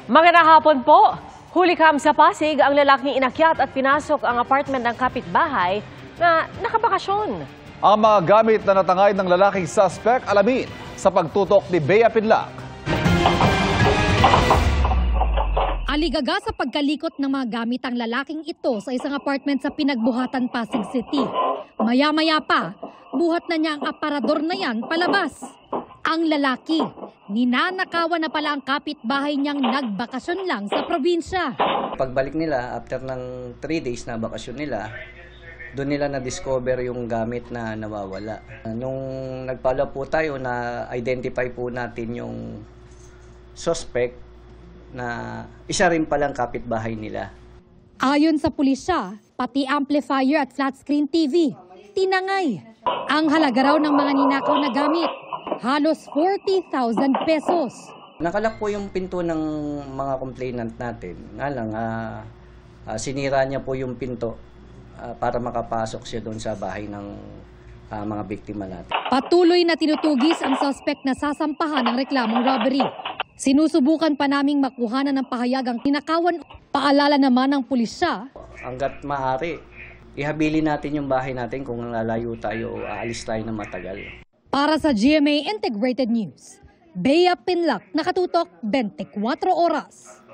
Magandang hapon po. Hulikam sa Pasig ang lalaking inakyat at pinasok ang apartment ng kapitbahay na nakabakasyon. Ang mga gamit na natangay ng lalaking suspect alamin sa pagtutok ni Bea Pinlac. Aligaga sa pagkalikot ng mga gamit ang lalaking ito sa isang apartment sa Pinagbuhatan, Pasig City. Maya-maya pa, buhat na niya ang aparador na yan palabas. Ang lalaki, ninanakawan na pala ang kapitbahay niyang nagbakasyon lang sa probinsya. Pagbalik nila, after ng 3 days na bakasyon nila, doon nila na-discover yung gamit na nawawala. Nung nagpala po tayo, na-identify po natin yung suspect na isa rin palang kapitbahay nila. Ayon sa pulisya, pati amplifier at flat screen TV, tinangay. Ang halaga raw ng mga ninakaw na gamit, halos 40,000 pesos. Nakalak po yung pinto ng mga complainant natin. Nga lang, sinira niya po yung pinto para makapasok siya doon sa bahay ng mga biktima natin. Patuloy na tinutugis ang suspect na sasampahan ng reklamong robbery. Sinusubukan pa naming makuhanan ng pahayag ang tinakawan. Paalala naman ng pulisya. Hanggat maaari, ihabili natin yung bahay natin kung lalayo tayo o aalis tayo na matagal. Para sa GMA Integrated News, Bea Pinlac, nakatutok 24 oras.